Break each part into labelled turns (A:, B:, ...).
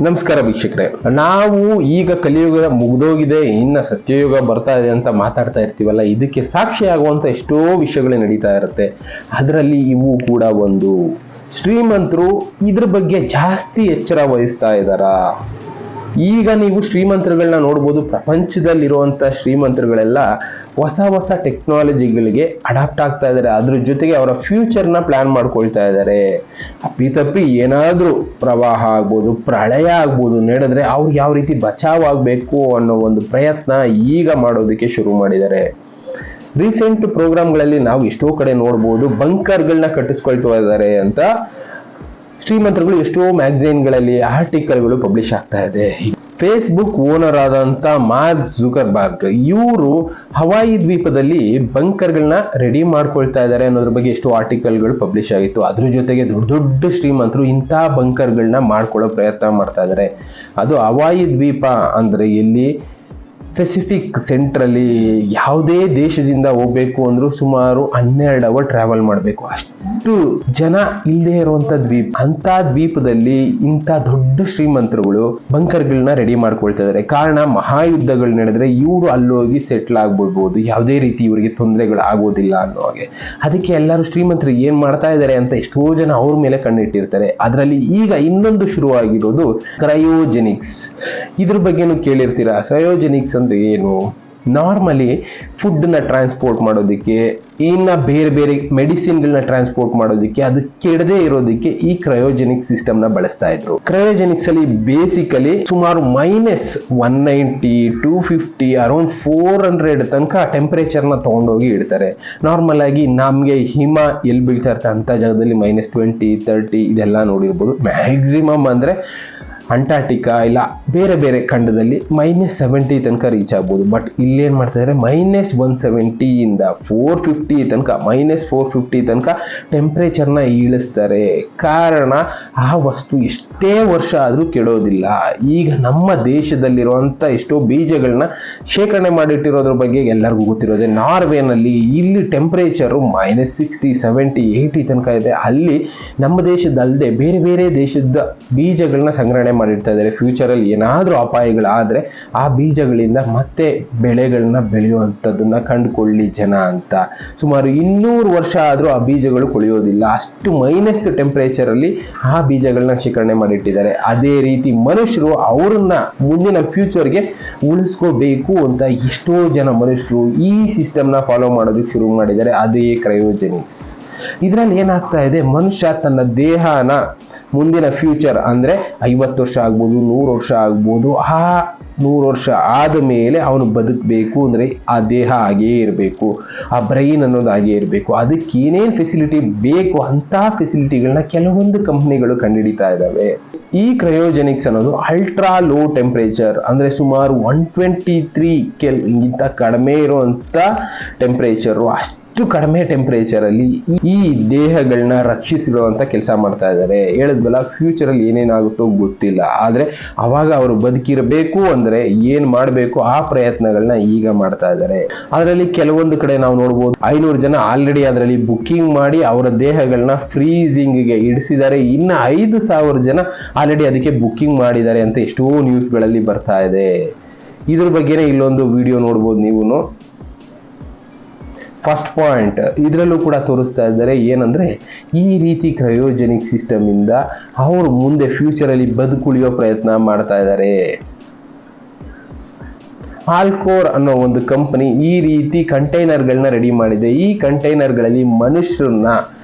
A: ನಮಸ್ಕಾರ ವೀಕ್ಷಕರೇ, ನಾವು ಈಗ ಕಲಿಯುಗ ಮುಗ್ದೋಗಿದೆ, ಇನ್ನ ಸತ್ಯಯುಗ ಬರ್ತಾ ಇದೆ ಅಂತ ಮಾತಾಡ್ತಾ ಇರ್ತೀವಲ್ಲ, ಇದಕ್ಕೆ ಸಾಕ್ಷಿ ಆಗುವಂತ ಎಷ್ಟೋ ವಿಷಯಗಳು ನಡೀತಾ ಇರುತ್ತೆ. ಅದರಲ್ಲಿ ಇವು ಕೂಡ ಒಂದು. ಶ್ರೀಮಂತರು ಇದ್ರ ಬಗ್ಗೆ ಜಾಸ್ತಿ ಎಚ್ಚರ ವಹಿಸ್ತಾ ಇದ್ದಾರಾ? ಈಗ ನೀವು ಶ್ರೀಮಂತರುಗಳನ್ನ ನೋಡ್ಬೋದು. ಪ್ರಪಂಚದಲ್ಲಿರುವಂತ ಶ್ರೀಮಂತರುಗಳೆಲ್ಲ ಹೊಸ ಟೆಕ್ನಾಲಜಿಗಳಿಗೆ ಅಡಾಪ್ಟ್ ಆಗ್ತಾ ಇದ್ದಾರೆ. ಅದ್ರ ಜೊತೆಗೆ ಅವರ ಫ್ಯೂಚರ್ನ ಪ್ಲಾನ್ ಮಾಡ್ಕೊಳ್ತಾ ಇದ್ದಾರೆ. ಅಪ್ಪಿತಪ್ಪಿ ಏನಾದ್ರೂ ಪ್ರವಾಹ ಆಗ್ಬೋದು, ಪ್ರಳಯ ಆಗ್ಬೋದು ನಡೆದ್ರೆ ಅವ್ರು ಯಾವ ರೀತಿ ಬಚಾವ್ ಆಗ್ಬೇಕು ಅನ್ನೋ ಒಂದು ಪ್ರಯತ್ನ ಈಗ ಮಾಡೋದಕ್ಕೆ ಶುರು ಮಾಡಿದ್ದಾರೆ. ರೀಸೆಂಟ್ ಪ್ರೋಗ್ರಾಮ್ಗಳಲ್ಲಿ ನಾವು ಎಷ್ಟೋ ಕಡೆ ನೋಡ್ಬೋದು, ಬಂಕರ್ಗಳನ್ನ ಕಟ್ಟಿಸ್ಕೊಳ್ತಾ ಇದ್ದಾರೆ ಅಂತ ಶ್ರೀಮಂತರುಗಳು ಎಷ್ಟೋ ಮ್ಯಾಗಝೈನ್ಗಳಲ್ಲಿ ಆರ್ಟಿಕಲ್ಗಳು ಪಬ್ಲಿಷ್ ಆಗ್ತಾ ಇದೆ. ಫೇಸ್ಬುಕ್ ಓನರ್ ಆದಂತ ಮಾರ್ಕ್ ಜುಕರ್ಬರ್ಗ್ ಇವರು ಹವಾಯಿ ದ್ವೀಪದಲ್ಲಿ ಬಂಕರ್ಗಳನ್ನ ರೆಡಿ ಮಾಡ್ಕೊಳ್ತಾ ಇದ್ದಾರೆ ಅನ್ನೋದ್ರ ಬಗ್ಗೆ ಎಷ್ಟೋ ಆರ್ಟಿಕಲ್ಗಳು ಪಬ್ಲಿಷ್ ಆಗಿತ್ತು. ಅದ್ರ ಜೊತೆಗೆ ದೊಡ್ಡ ಶ್ರೀಮಂತರು ಇಂಥ ಬಂಕರ್ಗಳನ್ನ ಮಾಡ್ಕೊಳ್ಳೋ ಪ್ರಯತ್ನ ಮಾಡ್ತಾ ಇದ್ದಾರೆ. ಅದು ಹವಾಯಿ ದ್ವೀಪ ಅಂದ್ರೆ ಎಲ್ಲಿ ಪೆಸಿಫಿಕ್ ಸೆಂಟ್ರಲ್ಲಿ ಯಾವುದೇ ದೇಶದಿಂದ ಹೋಗ್ಬೇಕು ಅಂದ್ರೂ ಸುಮಾರು 12 ಅವರ್ ಟ್ರಾವೆಲ್ ಮಾಡಬೇಕು. ಅಷ್ಟು ಜನ ಇಲ್ಲದೆ ಇರುವಂತ ದ್ವೀಪ. ಅಂತ ದ್ವೀಪದಲ್ಲಿ ಇಂಥ ದೊಡ್ಡ ಶ್ರೀಮಂತರುಗಳು ಬಂಕರ್ಗಳನ್ನ ರೆಡಿ ಮಾಡ್ಕೊಳ್ತಾ ಇದ್ದಾರೆ. ಕಾರಣ, ಮಹಾಯುದ್ಧಗಳು ನಡೆದ್ರೆ ಇವರು ಅಲ್ಲೋಗಿ ಸೆಟ್ಲ್ ಆಗ್ಬಿಡ್ಬೋದು, ಯಾವುದೇ ರೀತಿ ಇವರಿಗೆ ತೊಂದರೆಗಳು ಆಗೋದಿಲ್ಲ ಅನ್ನೋ ಹಾಗೆ. ಅದಕ್ಕೆ ಎಲ್ಲರೂ ಶ್ರೀಮಂತರು ಏನ್ ಮಾಡ್ತಾ ಇದ್ದಾರೆ ಅಂತ ಎಷ್ಟೋ ಜನ ಅವ್ರ ಮೇಲೆ ಕಣ್ಣಿಟ್ಟಿರ್ತಾರೆ. ಅದರಲ್ಲಿ ಈಗ ಇನ್ನೊಂದು ಶುರುವಾಗಿರೋದು ಕ್ರಯೋಜೆನಿಕ್ಸ್. ಇದ್ರ ಬಗ್ಗೆನೂ ಕೇಳಿರ್ತೀರಾ. ಕ್ರಯೋಜೆನಿಕ್ಸ್ ಅಂದ್ರೆ ಏನು? ನಾರ್ಮಲಿ ಫುಡ್ ನ ಟ್ರಾನ್ಸ್ಪೋರ್ಟ್ ಮಾಡೋದಕ್ಕೆ, ಇನ್ನ ಬೇರೆ ಮೆಡಿಸಿನ್ಗಳನ್ನ ಟ್ರಾನ್ಸ್ಪೋರ್ಟ್ ಮಾಡೋದಕ್ಕೆ, ಅದು ಕೆಡದೆ ಇರೋದಕ್ಕೆ ಈ ಕ್ರಯೋಜೆನಿಕ್ ಸಿಸ್ಟಮ್ ನ ಬಳಸ್ತಾ ಇದ್ರು. ಕ್ರಯೋಜೆನಿಕ್ಸ್ ಅಲ್ಲಿ ಬೇಸಿಕಲಿ ಸುಮಾರು -190, 250, ಅರೌಂಡ್ 400 ತನಕ ಟೆಂಪರೇಚರ್ ನ ತಗೊಂಡೋಗಿ ಇಡ್ತಾರೆ. ನಾರ್ಮಲ್ ಆಗಿ ನಮ್ಗೆ ಹಿಮ ಎಲ್ಲಿ ಬೀಳ್ತಾ ಇರ್ತಾರೆ ಅಂತ ಜಾಗದಲ್ಲಿ -20, 30 ಇದೆಲ್ಲ ನೋಡಿರ್ಬೋದು. ಮ್ಯಾಕ್ಸಿಮಮ್ ಅಂದ್ರೆ ಅಂಟಾರ್ಟಿಕಾ ಇಲ್ಲ ಬೇರೆ ಖಂಡದಲ್ಲಿ -70 ತನಕ ರೀಚ್ ಆಗ್ಬೋದು. ಬಟ್ ಇಲ್ಲೇನ್ ಮಾಡ್ತಾ ಇದ್ದಾರೆ, -170 ಇಂದ 450 ತನಕ -450 ತನಕ ಟೆಂಪರೇಚರ್ನ ಇಳಿಸ್ತಾರೆ. ಕಾರಣ, ಆ ವಸ್ತು ಎಷ್ಟೇ ವರ್ಷ ಆದ್ರೂ ಕೆಡೋದಿಲ್ಲ. ಈಗ ನಮ್ಮ ದೇಶದಲ್ಲಿರುವಂತ ಎಷ್ಟೋ ಬೀಜಗಳನ್ನ ಶೇಖರಣೆ ಮಾಡಿಟ್ಟಿರೋದ್ರ ಬಗ್ಗೆ ಎಲ್ಲರಿಗೂ ಗೊತ್ತಿರೋದೆ. ನಾರ್ವೇನಲ್ಲಿ ಇಲ್ಲಿ ಟೆಂಪರೇಚರ್ -60, 70, 80 ತನಕ ಇದೆ. ಅಲ್ಲಿ ನಮ್ಮ ದೇಶದಲ್ಲದೆ ಬೇರೆ ದೇಶದ ಬೀಜಗಳನ್ನ ಸಂಗ್ರಹಣೆ ಮಾಡಿರ್ತಾ ಇದ್ದಾರೆ. ಫ್ಯೂಚರ್ ಅಲ್ಲಿ ಏನಾದ್ರೂ ಅಪಾಯಗಳಾದ್ರೆ ಆ ಬೀಜಗಳಿಂದ ಮತ್ತೆ ಬೆಳೆಗಳನ್ನ ಬೆಳೆಯುವಂಥದ್ದನ್ನ ಕಂಡುಕೊಳ್ಳಿ ಜನ ಅಂತ. ಸುಮಾರು 200 ವರ್ಷ ಆದ್ರೂ ಆ ಬೀಜಗಳು ಕೊಳೆಯೋದಿಲ್ಲ. ಅಷ್ಟು ಮೈನಸ್ ಟೆಂಪರೇಚರ್ ಅಲ್ಲಿ ಆ ಬೀಜಗಳನ್ನ ಶೇಖರಣೆ ಮಾಡಿಟ್ಟಿದ್ದಾರೆ. ಅದೇ ರೀತಿ ಮನುಷ್ಯರು ಅವ್ರನ್ನ ಮುಂದಿನ ಫ್ಯೂಚರ್ಗೆ ಉಳಿಸ್ಕೋಬೇಕು ಅಂತ ಎಷ್ಟೋ ಜನ ಮನುಷ್ಯರು ಈ ಸಿಸ್ಟಮ್ ನ ಫಾಲೋ ಮಾಡೋದಕ್ಕೆ ಶುರು ಮಾಡಿದ್ದಾರೆ. ಅದೇ ಕ್ರಯೋಜೆನಿಕ್ಸ್. ಇದ್ರಲ್ಲಿ ಏನಾಗ್ತಾ ಇದೆ, ಮನುಷ್ಯ ತನ್ನ ದೇಹನ ಮುಂದಿನ ಫ್ಯೂಚರ್ ಅಂದ್ರೆ 50 ವರ್ಷ ಆಗ್ಬೋದು, 100 ವರ್ಷ ಆಗ್ಬೋದು, ಆ 100 ವರ್ಷ ಆದ ಮೇಲೆ ಅವನು ಬದುಕಬೇಕು ಅಂದ್ರೆ ಆ ದೇಹ ಹಾಗೇ ಇರಬೇಕು, ಆ ಬ್ರೈನ್ ಅನ್ನೋದು ಹಾಗೇ ಇರಬೇಕು. ಅದಕ್ಕೆ ಏನೇನ್ ಫೆಸಿಲಿಟಿ ಬೇಕು ಅಂತ ಫೆಸಿಲಿಟಿಗಳನ್ನ ಕೆಲವೊಂದು ಕಂಪ್ನಿಗಳು ಕಂಡುಹಿಡಿತಾ ಇದ್ದಾವೆ. ಈ ಕ್ರಯೋಜೆನಿಕ್ಸ್ ಅನ್ನೋದು ಅಲ್ಟ್ರಾ ಲೋ ಟೆಂಪರೇಚರ್ ಅಂದ್ರೆ ಸುಮಾರು 123 ಗಿಂತ ಕಡಿಮೆ ಇರುವಂತ ಟೆಂಪರೇಚರ್, ಅಷ್ಟು ಕಡಿಮೆ ಟೆಂಪರೇಚರ್ ಅಲ್ಲಿ ಈ ದೇಹಗಳನ್ನ ರಕ್ಷಿಸಿಡುವಂತ ಕೆಲಸ ಮಾಡ್ತಾ ಇದ್ದಾರೆ. ಹೇಳಿದ್ವಲ್ಲ, ಫ್ಯೂಚರ್ ಅಲ್ಲಿ ಏನೇನಾಗುತ್ತೋ ಗೊತ್ತಿಲ್ಲ, ಆದ್ರೆ ಅವಾಗ ಅವರು ಬದುಕಿರಬೇಕು ಅಂದ್ರೆ ಏನ್ ಮಾಡ್ಬೇಕು ಆ ಪ್ರಯತ್ನಗಳನ್ನ ಈಗ ಮಾಡ್ತಾ ಇದ್ದಾರೆ. ಅದರಲ್ಲಿ ಕೆಲವೊಂದು ಕಡೆ ನಾವು ನೋಡ್ಬೋದು, 500 ಜನ ಆಲ್ರೆಡಿ ಅದರಲ್ಲಿ ಬುಕ್ಕಿಂಗ್ ಮಾಡಿ ಅವರ ದೇಹಗಳನ್ನ ಫ್ರೀಸಿಂಗ್ ಗೆ ಇಡಿಸಿದ್ದಾರೆ. ಇನ್ನ 5,000 ಜನ ಆಲ್ರೆಡಿ ಅದಕ್ಕೆ ಬುಕ್ಕಿಂಗ್ ಮಾಡಿದ್ದಾರೆ ಅಂತ ಎಷ್ಟೋ ನ್ಯೂಸ್ ಗಳಲ್ಲಿ ಬರ್ತಾ ಇದೆ. ಇದ್ರ ಬಗ್ಗೆನೇ ಇಲ್ಲೊಂದು ವಿಡಿಯೋ ನೋಡ್ಬೋದು ನೀವು. ಫಸ್ಟ್ ಪಾಯಿಂಟ್ ಇದರಲ್ಲೂ ಕೂಡ ತೋರಿಸ್ತಾ ಇದ್ದಾರೆ ಏನಂದ್ರೆ, ಈ ರೀತಿ ಕ್ರಯೋಜೆನಿಕ್ ಸಿಸ್ಟಮ್ ಇಂದ ಅವರು ಮುಂದೆ ಫ್ಯೂಚರ್ ಅಲ್ಲಿ ಬದುಕುಳಿಯೋ ಪ್ರಯತ್ನ ಮಾಡ್ತಾ ಇದ್ದಾರೆ. ಆಲ್ಕೋರ್ ಅನ್ನೋ ಒಂದು ಕಂಪನಿ ಈ ರೀತಿ ಕಂಟೈನರ್ಗಳನ್ನ ರೆಡಿ ಮಾಡಿದೆ. ಈ ಕಂಟೈನರ್ಗಳಲ್ಲಿ ಮನುಷ್ಯರನ್ನ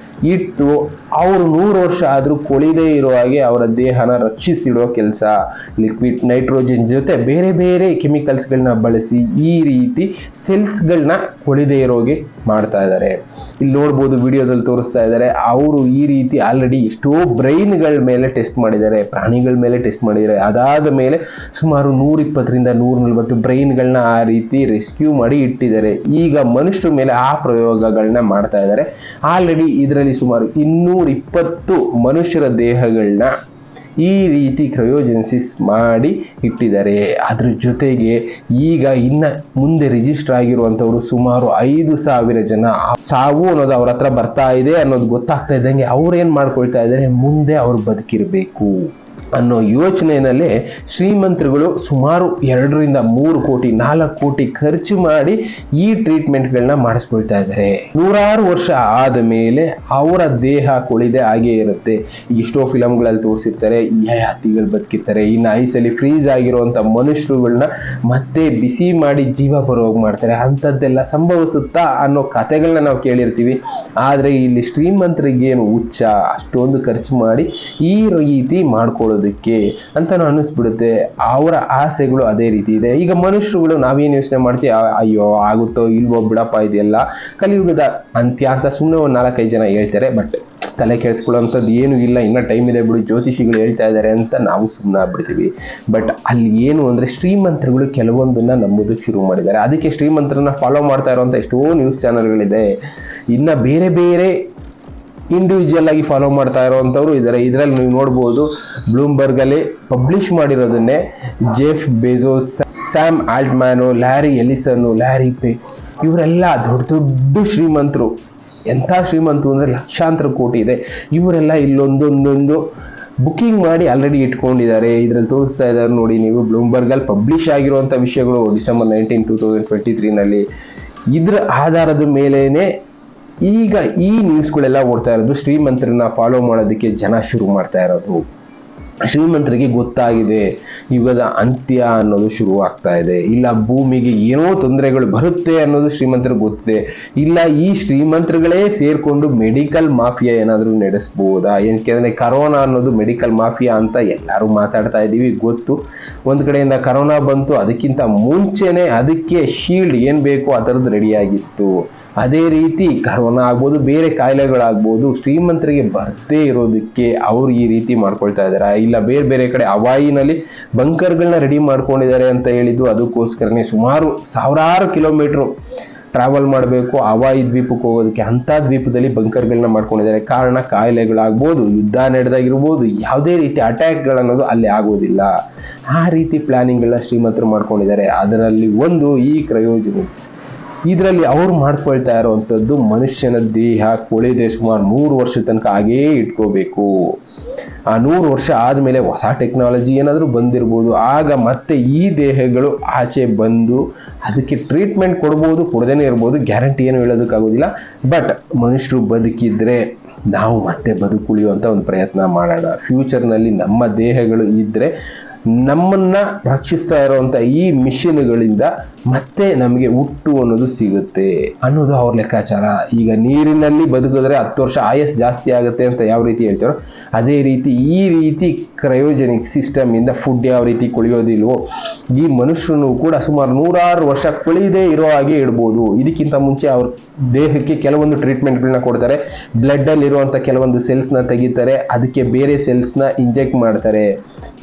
A: ಇಟ್ಟು ಅವರು 100 ವರ್ಷ ಆದ್ರೂ ಕೊಳಿದೇ ಇರೋ ಹಾಗೆ ಅವರ ದೇಹನ ರಕ್ಷಿಸಿಡುವ ಕೆಲಸ, ಲಿಕ್ವಿಡ್ ನೈಟ್ರೋಜನ್ ಜೊತೆ ಬೇರೆ ಕೆಮಿಕಲ್ಸ್ ಗಳನ್ನ ಬಳಸಿ ಈ ರೀತಿ ಸೆಲ್ಸ್ ಗಳನ್ನ ಕೊಳಿದೇ ಇರೋಗೆ ಮಾಡ್ತಾ ಇದ್ದಾರೆ. ಇಲ್ಲಿ ನೋಡ್ಬೋದು, ವಿಡಿಯೋದಲ್ಲಿ ತೋರಿಸ್ತಾ ಇದ್ದಾರೆ. ಅವರು ಈ ರೀತಿ ಆಲ್ರೆಡಿ ಎಷ್ಟೋ ಬ್ರೈನ್ ಗಳ ಮೇಲೆ ಟೆಸ್ಟ್ ಮಾಡಿದ್ದಾರೆ, ಪ್ರಾಣಿಗಳ ಮೇಲೆ ಟೆಸ್ಟ್ ಮಾಡಿದ್ದಾರೆ. ಅದಾದ ಮೇಲೆ ಸುಮಾರು 120ರಿಂದ 140 ಬ್ರೈನ್ ಗಳನ್ನ ಆ ರೀತಿ ರೆಸ್ಕ್ಯೂ ಮಾಡಿ ಇಟ್ಟಿದ್ದಾರೆ. ಈಗ ಮನುಷ್ಯರ ಮೇಲೆ ಆ ಪ್ರಯೋಗಗಳನ್ನ ಮಾಡ್ತಾ ಇದ್ದಾರೆ. ಆಲ್ರೆಡಿ ಇದರಲ್ಲಿ ಸುಮಾರು 220 ಮನುಷ್ಯರ ದೇಹಗಳನ್ನ ಈ ರೀತಿ ಕ್ರಯೋಜೆನಿಸಿಸ್ ಮಾಡಿ ಇಟ್ಟಿದ್ದಾರೆ. ಅದ್ರ ಜೊತೆಗೆ ಈಗ ಇನ್ನ ಮುಂದೆ ರಿಜಿಸ್ಟರ್ ಆಗಿರುವಂತವ್ರು ಸುಮಾರು 5,000 ಜನ. ಸಾವು ಅನ್ನೋದು ಅವ್ರ ಹತ್ರ ಬರ್ತಾ ಇದೆ ಅನ್ನೋದು ಗೊತ್ತಾಗ್ತಾ ಇದ್ದಂಗೆ ಅವ್ರೇನ್ ಮಾಡ್ಕೊಳ್ತಾ ಇದ್ದಾರೆ, ಮುಂದೆ ಅವ್ರು ಬದುಕಿರ್ಬೇಕು, ಅನ್ನೋ ಯೋಚನೆಯಲ್ಲೇ ಶ್ರೀಮಂತರುಗಳು ಸುಮಾರು 2-3 ಕೋಟಿ 4 ಕೋಟಿ ಖರ್ಚು ಮಾಡಿ ಈ ಟ್ರೀಟ್ಮೆಂಟ್ಗಳನ್ನ ಮಾಡಿಸ್ಕೊಳ್ತಾ ಇದ್ದಾರೆ. 100 ವರ್ಷ ಆದ ಮೇಲೆ ಅವರ ದೇಹ ಕೊಳಿದೆ ಹಾಗೇ ಇರುತ್ತೆ. ಎಷ್ಟೋ ಫಿಲಮ್ಗಳಲ್ಲಿ ತೋರಿಸಿರ್ತಾರೆ, ಯಯಾತಿಗಳು ಬದುಕಿರ್ತಾರೆ, ಇನ್ನು ಐಸಲ್ಲಿ ಫ್ರೀಸ್ ಆಗಿರುವಂಥ ಮನುಷ್ಯರುಗಳನ್ನ ಮತ್ತೆ ಬಿಸಿ ಮಾಡಿ ಜೀವ ಬರೋಗಿ ಮಾಡ್ತಾರೆ. ಅಂಥದ್ದೆಲ್ಲ ಸಂಭವಿಸುತ್ತಾ ಅನ್ನೋ ಕಥೆಗಳನ್ನ ನಾವು ಕೇಳಿರ್ತೀವಿ. ಆದರೆ ಇಲ್ಲಿ ಶ್ರೀಮಂತರಿಗೇನು ಹುಚ್ಚ ಅಷ್ಟೊಂದು ಖರ್ಚು ಮಾಡಿ ಈ ರೀತಿ ಮಾಡ್ಕೊಳ್ಳೋದಕ್ಕೆ ಅಂತ ಅನ್ನಿಸ್ಬಿಡುತ್ತೆ. ಅವರ ಆಸೆಗಳು ಅದೇ ರೀತಿ ಇದೆ. ಈಗ ಮನುಷ್ಯರುಗಳು ನಾವೇನು ಯೋಚನೆ ಮಾಡ್ತೀವಿ, ಅಯ್ಯೋ ಆಗುತ್ತೋ ಇಲ್ವೋ ಬಿಡಪ್ಪ ಇದೆಲ್ಲ ಕಲಿಯುಗದ ಅಂತ್ಯ ಅಂತ ಸುಮ್ಮನೆ ಒಂದು 4-5 ಜನ ಹೇಳ್ತಾರೆ. ಬಟ್ ತಲೆ ಕೆಡಿಸ್ಕೊಳ್ಳೋಂಥದ್ದು ಏನೂ ಇಲ್ಲ, ಇನ್ನೂ ಟೈಮ್ ಇದೆ ಬಿಡು, ಜ್ಯೋತಿಷಿಗಳು ಹೇಳ್ತಾ ಇದ್ದಾರೆ ಅಂತ ನಾವು ಸುಮ್ಮನೆ ಆಗ್ಬಿಡ್ತೀವಿ. ಬಟ್ ಅಲ್ಲಿ ಏನು ಅಂದರೆ ಶ್ರೀಮಂತರುಗಳು ಕೆಲವೊಂದನ್ನ ನಂಬೋದಕ್ಕೆ ಶುರು ಮಾಡಿದ್ದಾರೆ. ಅದಕ್ಕೆ ಶ್ರೀಮಂತರನ್ನ ಫಾಲೋ ಮಾಡ್ತಾ ಇರುವಂಥ ಎಷ್ಟೋ ನ್ಯೂಸ್ ಚಾನಲ್ಗಳಿದೆ. ಇನ್ನು ಬೇರೆ ಬೇರೆ ಇಂಡಿವಿಜುವಲ್ ಆಗಿ ಫಾಲೋ ಮಾಡ್ತಾ ಇರೋವಂಥವ್ರು ಇದ್ದಾರೆ. ಇದರಲ್ಲಿ ನೀವು ನೋಡ್ಬೋದು, ಬ್ಲೂಮ್ಬರ್ಗ್ ಅಲ್ಲಿ ಪಬ್ಲಿಷ್ ಮಾಡಿರೋದನ್ನೇ Jeff Bezos, Sam Altman, Larry Ellison, Larry Page ಇವರೆಲ್ಲ ದೊಡ್ಡ ದೊಡ್ಡ ಶ್ರೀಮಂತರು. ಎಂಥ ಶ್ರೀಮಂತರು ಅಂದರೆ ಲಕ್ಷಾಂತರ ಕೋಟಿ ಇದೆ. ಇವರೆಲ್ಲ ಇಲ್ಲೊಂದೊಂದೊಂದು ಬುಕ್ಕಿಂಗ್ ಮಾಡಿ ಆಲ್ರೆಡಿ ಇಟ್ಕೊಂಡಿದ್ದಾರೆ. ಇದರಲ್ಲಿ ತೋರಿಸ್ತಾ ಇದ್ದಾರೆ ನೋಡಿ ನೀವು, ಬ್ಲೂಮ್ಬರ್ಗಲ್ಲಿ ಪಬ್ಲಿಷ್ ಆಗಿರುವಂಥ ವಿಷಯಗಳು ಡಿಸೆಂಬರ್ 19, 2023 ಇದ್ರ ಆಧಾರದ ಮೇಲೇನೆ ಈಗ ಈ ನ್ಯೂಸ್ಗಳೆಲ್ಲ ಓಡ್ತಾ ಇರೋದು. ಶ್ರೀಮಂತರನ್ನ ಫಾಲೋ ಮಾಡೋದಕ್ಕೆ ಜನ ಶುರು ಮಾಡ್ತಾ ಇರೋದು. ಶ್ರೀಮಂತರಿಗೆ ಗೊತ್ತಾಗಿದೆ ಯುಗದ ಅಂತ್ಯ ಅನ್ನೋದು ಶುರು ಆಗ್ತಾ ಇದೆ, ಇಲ್ಲ ಭೂಮಿಗೆ ಏನೋ ತೊಂದರೆಗಳು ಬರುತ್ತೆ ಅನ್ನೋದು ಶ್ರೀಮಂತರಿಗೆ ಗೊತ್ತಿದೆ. ಇಲ್ಲ ಈ ಶ್ರೀಮಂತರುಗಳೇ ಸೇರ್ಕೊಂಡು ಮೆಡಿಕಲ್ ಮಾಫಿಯಾ ಏನಾದರೂ ನಡೆಸ್ಬೋದಾ? ಏನಕ್ಕೆ ಕರೋನಾ ಅನ್ನೋದು ಮೆಡಿಕಲ್ ಮಾಫಿಯಾ ಅಂತ ಎಲ್ಲರೂ ಮಾತಾಡ್ತಾ ಇದ್ದೀವಿ, ಗೊತ್ತು. ಒಂದು ಕಡೆಯಿಂದ ಕರೋನಾ ಬಂತು, ಅದಕ್ಕಿಂತ ಮುಂಚೆನೆ ಅದಕ್ಕೆ ಶೀಲ್ಡ್ ಏನು ಬೇಕೋ ಆ ಥರದ್ದು ರೆಡಿಯಾಗಿತ್ತು. ಅದೇ ರೀತಿ ಕರೋನಾ ಆಗ್ಬೋದು, ಬೇರೆ ಕಾಯಿಲೆಗಳಾಗ್ಬೋದು, ಶ್ರೀಮಂತರಿಗೆ ಬರದೇ ಇರೋದಕ್ಕೆ ಅವರು ಈ ರೀತಿ ಮಾಡ್ಕೊಳ್ತಾ ಇದ್ದಾರೆ. ಇಲ್ಲ ಬೇರೆ ಬೇರೆ ಕಡೆ ಹವಾಯಿನಲ್ಲಿ ಬಂಕರ್ಗಳನ್ನ ರೆಡಿ ಮಾಡ್ಕೊಂಡಿದ್ದಾರೆ ಅಂತ ಹೇಳಿದ್ದು ಅದಕ್ಕೋಸ್ಕರನೇ ಸುಮಾರು 1000 ಕಿಲೋಮೀಟರ್ ಟ್ರಾವೆಲ್ ಮಾಡಬೇಕು ಹವಾಯಿ ದ್ವೀಪಕ್ಕೆ ಹೋಗೋದಕ್ಕೆ. ಅಂಥ ದ್ವೀಪದಲ್ಲಿ ಬಂಕರ್ಗಳನ್ನ ಮಾಡ್ಕೊಂಡಿದ್ದಾರೆ. ಕಾರಣ ಕಾಯಿಲೆಗಳಾಗ್ಬೋದು, ಯುದ್ಧ ನಡೆದಾಗಿರ್ಬೋದು, ಯಾವುದೇ ರೀತಿ ಅಟ್ಯಾಕ್ಗಳನ್ನೋದು ಅಲ್ಲಿ ಆಗೋದಿಲ್ಲ. ಆ ರೀತಿ ಪ್ಲಾನಿಂಗ್ಗಳನ್ನ ಶ್ರೀಮಂತರು ಮಾಡ್ಕೊಂಡಿದ್ದಾರೆ. ಅದರಲ್ಲಿ ಒಂದು ಈ ಕ್ರಯೋಜೆನಿಕ್ಸ್. ಇದರಲ್ಲಿ ಅವ್ರು ಮಾಡ್ಕೊಳ್ತಾ ಇರೋವಂಥದ್ದು ಮನುಷ್ಯನ ದೇಹ ಕೊಳೆದೆ ಸುಮಾರು 100 ವರ್ಷದ ತನಕ ಹಾಗೇ ಇಟ್ಕೋಬೇಕು. ಆ 100 ವರ್ಷ ಆದಮೇಲೆ ಹೊಸ ಟೆಕ್ನಾಲಜಿ ಏನಾದರೂ ಬಂದಿರ್ಬೋದು, ಆಗ ಮತ್ತೆ ಈ ದೇಹಗಳು ಆಚೆ ಬಂದು ಅದಕ್ಕೆ ಟ್ರೀಟ್ಮೆಂಟ್ ಕೊಡ್ಬೋದು, ಕೊಡದೇನೆ ಇರ್ಬೋದು, ಗ್ಯಾರಂಟಿ ಏನು ಹೇಳೋದಕ್ಕಾಗೋದಿಲ್ಲ. ಬಟ್ ಮನುಷ್ಯರು ಬದುಕಿದ್ರೆ ನಾವು ಮತ್ತೆ ಬದುಕುಳಿಯುವಂಥ ಒಂದು ಪ್ರಯತ್ನ ಮಾಡೋಣ. ಫ್ಯೂಚರ್ನಲ್ಲಿ ನಮ್ಮ ದೇಹಗಳು ಇದ್ದರೆ ನಮ್ಮನ್ನ ರಕ್ಷಿಸ್ತಾ ಇರುವಂಥ ಈ ಮಿಷಿನ್ಗಳಿಂದ ಮತ್ತೆ ನಮಗೆ ಹುಟ್ಟು ಅನ್ನೋದು ಸಿಗುತ್ತೆ ಅನ್ನೋದು ಅವ್ರ ಲೆಕ್ಕಾಚಾರ. ಈಗ ನೀರಿನಲ್ಲಿ ಬದುಕಿದ್ರೆ 10 ವರ್ಷ ಆಯಸ್ ಜಾಸ್ತಿ ಆಗುತ್ತೆ ಅಂತ ಯಾವ ರೀತಿ ಹೇಳ್ತಾರೋ, ಅದೇ ರೀತಿ ಈ ರೀತಿ ಕ್ರಯೋಜೆನಿಕ್ ಸಿಸ್ಟಮ್ ಇಂದ ಫುಡ್ ಯಾವ ರೀತಿ ಕೊಳೆಯೋದಿಲ್ವೋ, ಈ ಮನುಷ್ಯನು ಕೂಡ ಸುಮಾರು 100 ವರ್ಷ ಕೊಳೆಯದೇ ಇರೋ ಹಾಗೆ ಇಡ್ಬೋದು. ಇದಕ್ಕಿಂತ ಮುಂಚೆ ಅವ್ರ ದೇಹಕ್ಕೆ ಕೆಲವೊಂದು ಟ್ರೀಟ್ಮೆಂಟ್ಗಳನ್ನ ಕೊಡ್ತಾರೆ. ಬ್ಲಡ್ ಅಲ್ಲಿ ಇರುವಂಥ ಕೆಲವೊಂದು ಸೆಲ್ಸ್ನ ತೆಗಿತಾರೆ, ಅದಕ್ಕೆ ಬೇರೆ ಸೆಲ್ಸ್ನ ಇಂಜೆಕ್ಟ್ ಮಾಡ್ತಾರೆ.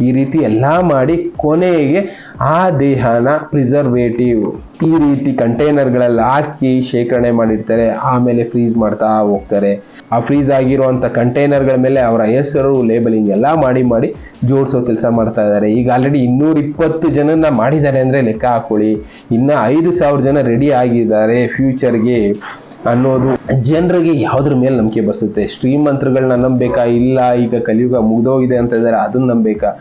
A: ಈ ರೀತಿ ಎಲ್ಲ ಮಾಡಿ ಕೊನೆಗೆ ಆ ದೇಹನ ಪ್ರಿಸರ್ವೇಟಿವ್ ಈ ರೀತಿ ಕಂಟೈನರ್ಗಳಲ್ಲಿ ಹಾಕಿ ಶೇಖರಣೆ ಮಾಡಿರ್ತಾರೆ. ಆಮೇಲೆ ಫ್ರೀಸ್ ಮಾಡ್ತಾ ಹೋಗ್ತಾರೆ. ಆ ಫ್ರೀಸ್ ಆಗಿರುವಂಥ ಕಂಟೈನರ್ಗಳ ಮೇಲೆ ಅವರ ಹೆಸರು ಲೇಬಲಿಂಗ್ ಎಲ್ಲ ಮಾಡಿ ಜೋಡಿಸೋ ಕೆಲಸ ಮಾಡ್ತಾ ಇದ್ದಾರೆ. ಈಗ ಆಲ್ರೆಡಿ 220 ಜನನ ಮಾಡಿದ್ದಾರೆ ಅಂದರೆ ಲೆಕ್ಕ ಹಾಕೊಳ್ಳಿ. ಇನ್ನು 5000 ಜನ ರೆಡಿ ಆಗಿದ್ದಾರೆ ಫ್ಯೂಚರ್ಗೆ ಅನ್ನೋದು ಜನರಿಗೆ ಯಾವುದ್ರ ಮೇಲೆ ನಂಬಿಕೆ ಬರ್ತದೆ? ಶ್ರೀಮಂತರುಗಳನ್ನ ನಂಬೇಕಾ? ಇಲ್ಲ ಈಗ ಕಲಿಯುಗ ಮುಗ್ದೋಗಿದೆ ಅಂತ ಇದ್ದಾರೆ ಅದನ್ನ ನಂಬೇಕಾ?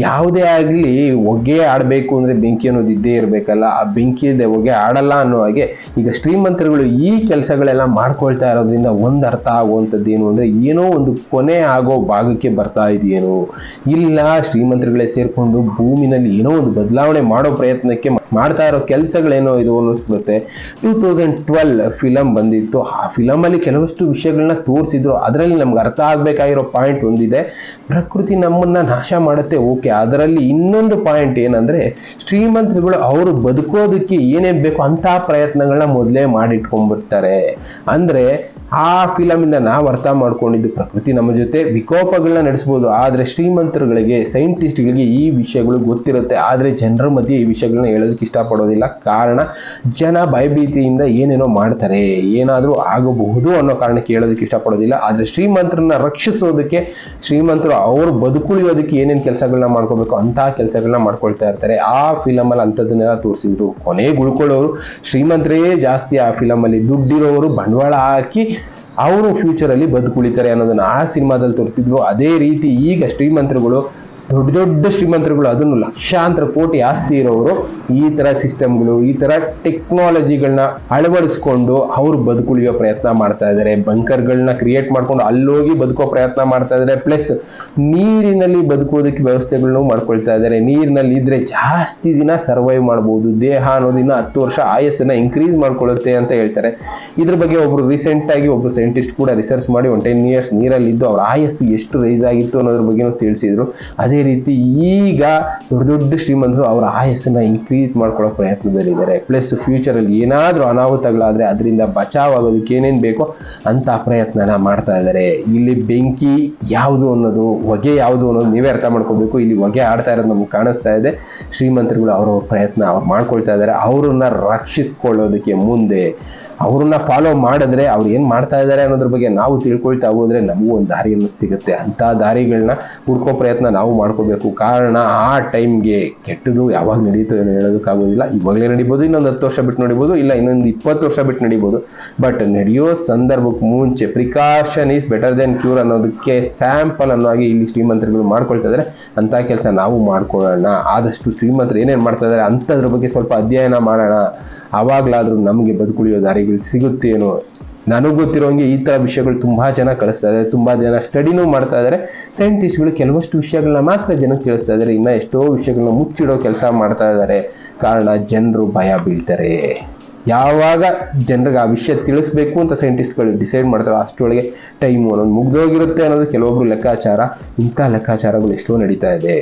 A: ಯಾವುದೇ ಆಗಲಿ ಹೊಗೆ ಆಡಬೇಕು ಅಂದರೆ ಬೆಂಕಿ ಅನ್ನೋದು ಇದ್ದೇ ಇರಬೇಕಲ್ಲ. ಆ ಬೆಂಕಿ ಇದೆ ಹೊಗೆ ಆಡಲ್ಲ ಅನ್ನೋ ಹಾಗೆ ಈಗ ಶ್ರೀಮಂತರುಗಳು ಈ ಕೆಲಸಗಳೆಲ್ಲ ಮಾಡ್ಕೊಳ್ತಾ ಇರೋದ್ರಿಂದ ಒಂದು ಅರ್ಥ ಆಗುವಂಥದ್ದು ಏನು ಅಂದರೆ, ಏನೋ ಒಂದು ಕೊನೆ ಆಗೋ ಭಾಗಕ್ಕೆ ಬರ್ತಾ ಇದೆಯೇನೋ, ಇಲ್ಲ ಶ್ರೀಮಂತರುಗಳೇ ಸೇರಿಕೊಂಡು ಭೂಮಿನಲ್ಲಿ ಏನೋ ಒಂದು ಬದಲಾವಣೆ ಮಾಡೋ ಪ್ರಯತ್ನಕ್ಕೆ ಮಾಡ್ತಾ ಇರೋ ಕೆಲಸಗಳೇನೋ ಇದು ಅನ್ನಿಸ್ಬಿಡುತ್ತೆ. 2012 ಫಿಲಮ್ ಬಂದಿತ್ತು. ಆ ಫಿಲಮಲ್ಲಿ ಕೆಲವಷ್ಟು ವಿಷಯಗಳನ್ನ ತೋರಿಸಿದ್ರು. ಅದರಲ್ಲಿ ನಮ್ಗೆ ಅರ್ಥ ಆಗಬೇಕಾಗಿರೋ ಪಾಯಿಂಟ್ ಒಂದಿದೆ, ಪ್ರಕೃತಿ ನಮ್ಮನ್ನ ನಾಶ ಮಾಡುತ್ತೆ, ಓಕೆ. ಅದರಲ್ಲಿ ಇನ್ನೊಂದು ಪಾಯಿಂಟ್ ಏನಂದ್ರೆ, ಶ್ರೀಮಂತರುಗಳು ಅವರು ಬದುಕೋದಕ್ಕೆ ಏನೇನ್ ಬೇಕು ಅಂತ ಪ್ರಯತ್ನಗಳನ್ನ ಮೊದಲೇ ಮಾಡಿಟ್ಕೊಂಡ್ಬಿಡ್ತಾರೆ. ಅಂದ್ರೆ ಆ ಫಿಲಮ್ ಇಂದ ನಾವು ಅರ್ಥ ಮಾಡ್ಕೊಂಡಿದ್ದು, ಪ್ರಕೃತಿ ನಮ್ಮ ಜೊತೆ ವಿಕೋಪಗಳನ್ನ ನಡೆಸಬಹುದು, ಆದ್ರೆ ಶ್ರೀಮಂತರುಗಳಿಗೆ ಸೈಂಟಿಸ್ಟ್ಗಳಿಗೆ ಈ ವಿಷಯಗಳು ಗೊತ್ತಿರುತ್ತೆ. ಆದ್ರೆ ಜನರ ಮಧ್ಯೆ ಈ ವಿಷಯಗಳನ್ನ ಹೇಳೋದಕ್ಕೆ ಇಷ್ಟಪಡೋದಿಲ್ಲ. ಕಾರಣ ಜನ ಭಯಭೀತಿಯಿಂದ ಏನೇನೋ ಮಾಡ್ತಾರೆ, ಏನಾದ್ರೂ ಆಗಬಹುದು ಅನ್ನೋ ಕಾರಣಕ್ಕೆ ಹೇಳೋದಕ್ಕೆ ಇಷ್ಟಪಡೋದಿಲ್ಲ. ಆದ್ರೆ ಶ್ರೀಮಂತರನ್ನ ರಕ್ಷಿಸೋದಕ್ಕೆ, ಶ್ರೀಮಂತರು ಅವರು ಬದುಕುಳಿಯೋದಕ್ಕೆ ಏನೇನು ಕೆಲಸಗಳನ್ನ ಮಾಡ್ಕೋಬೇಕು ಅಂತ ಕೆಲಸಗಳನ್ನ ಮಾಡ್ಕೊಳ್ತಾ ಇರ್ತಾರೆ. ಆ ಫಿಲಮ್ ಅಲ್ಲಿ ಅಂಥದ್ದನ್ನೆಲ್ಲ ತೋರಿಸಿದ್ರು. ಕೊನೆಗೆ ಉಳ್ಕೊಳ್ಳೋರು ಶ್ರೀಮಂತರೇ ಜಾಸ್ತಿ. ಆ ಫಿಲಮ್ ಅಲ್ಲಿ ದುಡ್ಡಿರೋರು ಬಂಡವಾಳ ಹಾಕಿ ಅವರು ಫ್ಯೂಚರ್ ಅಲ್ಲಿ ಬದುಕುಳಿತಾರೆ ಅನ್ನೋದನ್ನ ಆ ಸಿನಿಮಾದಲ್ಲಿ ತೋರಿಸಿದ್ರು. ಅದೇ ರೀತಿ ಈಗ ಶ್ರೀಮಂತರುಗಳು ದೊಡ್ಡ ದೊಡ್ಡ ಶ್ರೀಮಂತರುಗಳು, ಅದನ್ನು ಲಕ್ಷಾಂತರ ಕೋಟಿ ಆಸ್ತಿ ಇರೋರು ಈ ತರ ಸಿಸ್ಟಮ್ಗಳು, ಈ ತರ ಟೆಕ್ನಾಲಜಿಗಳನ್ನ ಅಳವಡಿಸ್ಕೊಂಡು ಅವರು ಬದುಕುಳಿಯೋ ಪ್ರಯತ್ನ ಮಾಡ್ತಾ ಇದ್ದಾರೆ. ಬಂಕರ್ಗಳನ್ನ ಕ್ರಿಯೇಟ್ ಮಾಡ್ಕೊಂಡು ಅಲ್ಲೋಗಿ ಬದುಕೋ ಪ್ರಯತ್ನ ಮಾಡ್ತಾ ಇದ್ದಾರೆ. ಪ್ಲಸ್ ನೀರಿನಲ್ಲಿ ಬದುಕೋದಕ್ಕೆ ವ್ಯವಸ್ಥೆಗಳನ್ನು ಮಾಡ್ಕೊಳ್ತಾ ಇದ್ದಾರೆ. ನೀರಿನಲ್ಲಿ ಇದ್ರೆ ಜಾಸ್ತಿ ದಿನ ಸರ್ವೈವ್ ಮಾಡ್ಬೋದು, ದೇಹ ಅನ್ನೋದಿನ 10 ವರ್ಷ ಆಯಸ್ಸನ್ನ ಇನ್ಕ್ರೀಸ್ ಮಾಡ್ಕೊಳ್ಳುತ್ತೆ ಅಂತ ಹೇಳ್ತಾರೆ. ಇದ್ರ ಬಗ್ಗೆ ಒಬ್ರು ರೀಸೆಂಟ್ ಆಗಿ ಒಬ್ರು ಸೈಂಟಿಸ್ಟ್ ಕೂಡ ರಿಸರ್ಚ್ ಮಾಡಿ 10 years ನೀರಲ್ಲಿ ಇದ್ದು ಅವ್ರ ಆಯಸ್ಸು ಎಷ್ಟು ರೈಸ್ ಆಗಿತ್ತು ಅನ್ನೋದ್ರ ಬಗ್ಗೆ ತಿಳಿಸಿದ್ರು. ಅದೇ ರೀತಿ ಈಗ ದೊಡ್ಡ ದೊಡ್ಡ ಶ್ರೀಮಂತರು ಅವರ ಆಯಸ್ಸನ್ನ ಇನ್ಕ್ರೀಸ್ ಮಾಡ್ಕೊಳ್ಳೋ ಪ್ರಯತ್ನದಲ್ಲಿದ್ದಾರೆ. ಪ್ಲಸ್ ಫ್ಯೂಚರ್ ಅಲ್ಲಿ ಏನಾದ್ರೂ ಅನಾಹುತಗಳಾದ್ರೆ ಅದರಿಂದ ಬಚಾವ್ ಆಗೋದಕ್ಕೆ ಏನೇನ್ ಬೇಕೋ ಅಂತ ಪ್ರಯತ್ನನ ಮಾಡ್ತಾ ಇದ್ದಾರೆ. ಇಲ್ಲಿ ಬೆಂಕಿ ಯಾವುದು ಅನ್ನೋದು, ಹೊಗೆ ಯಾವುದು ಅನ್ನೋದು ನೀವೇ ಅರ್ಥ ಮಾಡ್ಕೋಬೇಕು. ಇಲ್ಲಿ ಹೊಗೆ ಆಡ್ತಾ ಇರೋದು ನಮ್ಗೆ ಕಾಣಿಸ್ತಾ ಇದೆ. ಶ್ರೀಮಂತರುಗಳು ಅವ್ರ ಪ್ರಯತ್ನ ಅವ್ರು ಮಾಡ್ಕೊಳ್ತಾ ಇದ್ದಾರೆ. ಅವ್ರನ್ನ ರಕ್ಷಿಸ್ಕೊಳ್ಳೋದಕ್ಕೆ ಮುಂದೆ ಅವ್ರನ್ನ ಫಾಲೋ ಮಾಡಿದ್ರೆ ಅವ್ರು ಏನ್ ಮಾಡ್ತಾ ಇದ್ದಾರೆ ಅನ್ನೋದ್ರ ಬಗ್ಗೆ ನಾವು ತಿಳ್ಕೊಳ್ತಾ ಹೋದ್ರೆ ನಮಗೂ ಒಂದು ದಾರಿಯನ್ನು ಸಿಗುತ್ತೆ. ಅಂತ ದಾರಿಗಳನ್ನ ಹುಡ್ಕೋ ಪ್ರಯತ್ನ ನಾವು ಮಾಡ್ಕೋಬೇಕು. ಕಾರಣ ಆ ಟೈಮ್ಗೆ ಕೆಟ್ಟದು ಯಾವಾಗ ನಡೀತೋ ಏನೋ ಹೇಳೋದಕ್ಕಾಗೋದಿಲ್ಲ. ಇವಾಗಲೇ ನಡಿಬೋದು, ಇನ್ನೊಂದು 10 ವರ್ಷ ಬಿಟ್ಟು ನಡಿಬೋದು, ಇಲ್ಲ ಇನ್ನೊಂದು 20 ವರ್ಷ ಬಿಟ್ಟು ನಡಿಬೋದು. ಬಟ್ ನಡೆಯೋ ಸಂದರ್ಭಕ್ಕೆ ಮುಂಚೆ precaution is better then cure ಅನ್ನೋದಕ್ಕೆ ಸ್ಯಾಂಪಲ್ ಅನ್ನೋಗಿ ಇಲ್ಲಿ ಶ್ರೀಮಂತರುಗಳು ಮಾಡ್ಕೊಳ್ತಾ ಇದ್ದಾರೆ. ಅಂತ ಕೆಲಸ ನಾವು ಮಾಡ್ಕೊಳ್ಳೋಣ. ಆದಷ್ಟು ಶ್ರೀಮಂತರು ಏನೇನು ಮಾಡ್ತಾ ಇದ್ದಾರೆ ಅಂಥದ್ರ ಬಗ್ಗೆ ಸ್ವಲ್ಪ ಅಧ್ಯಯನ ಮಾಡೋಣ. ಆವಾಗಲಾದ್ರೂ ನಮಗೆ ಬದುಕುಳಿಯೋ ದಾರಿಗಳು ಸಿಗುತ್ತೇನೋ. ನನಗೆ ಗೊತ್ತಿರೋಂಗೆ ಈ ಥರ ವಿಷಯಗಳು ತುಂಬಾ ಜನ ಕಳಿಸ್ತಾ ಇದ್ದಾರೆ, ತುಂಬಾ ಜನ ಸ್ಟಡಿನೂ ಮಾಡ್ತಾ ಇದ್ದಾರೆ. ಸೈಂಟಿಸ್ಟ್ಗಳು ಕೆಲವಷ್ಟು ವಿಷಯಗಳನ್ನ ಮಾತ್ರ ಜನಕ್ಕೆ ತಿಳಿಸ್ತಾ ಇದ್ದಾರೆ, ಇನ್ನು ಎಷ್ಟೋ ವಿಷಯಗಳನ್ನ ಮುಚ್ಚಿಡೋ ಕೆಲಸ ಮಾಡ್ತಾ ಇದ್ದಾರೆ. ಕಾರಣ ಜನರು ಭಯ ಬೀಳ್ತಾರೆ. ಯಾವಾಗ ಜನರಿಗೆ ಆ ವಿಷಯ ತಿಳಿಸ್ಬೇಕು ಅಂತ ಸೈಂಟಿಸ್ಟ್ಗಳು ಡಿಸೈಡ್ ಮಾಡ್ತಾರೆ ಅಷ್ಟರೊಳಗೆ ಟೈಮು ಅನ್ನೋದು ಮುಗ್ದೋಗಿರುತ್ತೆ ಅನ್ನೋದು ಕೆಲವೊಬ್ರು ಲೆಕ್ಕಾಚಾರ. ಇಂಥ ಲೆಕ್ಕಾಚಾರಗಳು ಎಷ್ಟೋ ನಡೀತಾ ಇದೆ.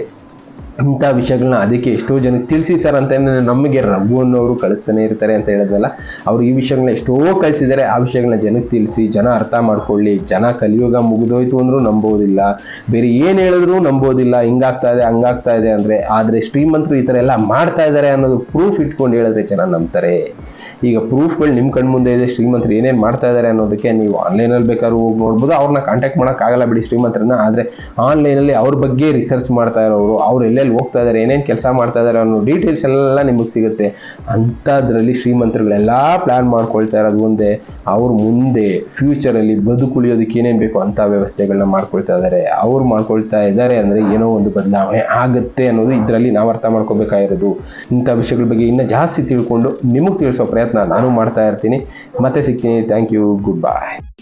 A: ಇಂಥ ವಿಷಯಗಳನ್ನ ಅದಕ್ಕೆ ಎಷ್ಟೋ ಜನಕ್ಕೆ ತಿಳಿಸಿ ಸರ್ ಅಂತ ನಮಗೆ ರಘು ಅನ್ನೋರು ಕಳಿಸ್ತಾನೆ ಇರ್ತಾರೆ ಅಂತ ಹೇಳಿದ್ವಲ್ಲ, ಅವ್ರು ಈ ವಿಷಯಗಳನ್ನ ಎಷ್ಟೋ ಕಳಿಸಿದ್ದಾರೆ. ಆ ವಿಷಯಗಳನ್ನ ಜನಕ್ಕೆ ತಿಳಿಸಿ ಜನ ಅರ್ಥ ಮಾಡ್ಕೊಳ್ಳಿ. ಜನ ಕಲಿಯುಗ ಮುಗಿದೋಯ್ತು ಅಂದ್ರೂ ನಂಬೋದಿಲ್ಲ, ಬೇರೆ ಏನು ಹೇಳಿದ್ರು ನಂಬೋದಿಲ್ಲ. ಹಿಂಗಾಗ್ತಾ ಇದೆ ಹಂಗಾಗ್ತಾ ಇದೆ ಅಂದರೆ. ಆದರೆ ಶ್ರೀಮಂತರು ಈ ಥರ ಎಲ್ಲ ಮಾಡ್ತಾ ಇದ್ದಾರೆ ಅನ್ನೋದು ಪ್ರೂಫ್ ಇಟ್ಕೊಂಡು ಹೇಳಿದ್ರೆ ಜನ ನಂಬ್ತಾರೆ. ಈಗ ಪ್ರೂಫ್ಗಳು ನಿಮ್ಮ ಕಣ್ಮುಂದೆ ಇದೆ. ಶ್ರೀಮಂತರು ಏನೇನು ಮಾಡ್ತಾ ಇದ್ದಾರೆ ಅನ್ನೋದಕ್ಕೆ ನೀವು ಆನ್ಲೈನಲ್ಲಿ ಬೇಕಾದ್ರೂ ಹೋಗಿ ನೋಡ್ಬೋದು. ಅವ್ರನ್ನ ಕಾಂಟ್ಯಾಕ್ಟ್ ಮಾಡೋಕ್ಕಾಗಲ್ಲ ಬಿಡಿ ಶ್ರೀಮಂತರನ್ನ. ಆದರೆ ಆನ್ಲೈನಲ್ಲಿ ಅವ್ರ ಬಗ್ಗೆ ರಿಸರ್ಚ್ ಮಾಡ್ತಾ ಇರೋರು, ಅವ್ರು ಎಲ್ಲೆಲ್ಲಿ ಹೋಗ್ತಾ ಇದ್ದಾರೆ, ಏನೇನು ಕೆಲಸ ಮಾಡ್ತಾ ಇದ್ದಾರೆ ಅನ್ನೋ ಡೀಟೇಲ್ಸ್ ಎಲ್ಲ ನಿಮಗೆ ಸಿಗುತ್ತೆ. ಅಂಥದ್ರಲ್ಲಿ ಶ್ರೀಮಂತರುಗಳೆಲ್ಲ ಪ್ಲ್ಯಾನ್ ಮಾಡ್ಕೊಳ್ತಾ ಇರೋದು ಒಂದೇ, ಅವ್ರು ಮುಂದೆ ಫ್ಯೂಚರಲ್ಲಿ ಬದುಕುಳಿಯೋದಕ್ಕೆ ಏನೇನು ಬೇಕು ಅಂಥ ವ್ಯವಸ್ಥೆಗಳನ್ನ ಮಾಡ್ಕೊಳ್ತಾ ಇದ್ದಾರೆ. ಅವ್ರು ಮಾಡ್ಕೊಳ್ತಾ ಇದ್ದಾರೆ ಅಂದರೆ ಏನೋ ಒಂದು ಬದಲಾವಣೆ ಆಗುತ್ತೆ ಅನ್ನೋದು ಇದರಲ್ಲಿ ನಾವು ಅರ್ಥ ಮಾಡ್ಕೋಬೇಕಾಗಿರೋದು. ಇಂಥ ವಿಷಯಗಳ ಬಗ್ಗೆ ಇನ್ನೂ ಜಾಸ್ತಿ ತಿಳ್ಕೊಂಡು ನಿಮಗೆ ತಿಳಿಸೋ ಪ್ರಯತ್ನ ನಾನು ಮಾಡ್ತಾ ಇರ್ತೀನಿ. ಮತ್ತೆ ಸಿಗ್ತೀನಿ. Thank you. Good by.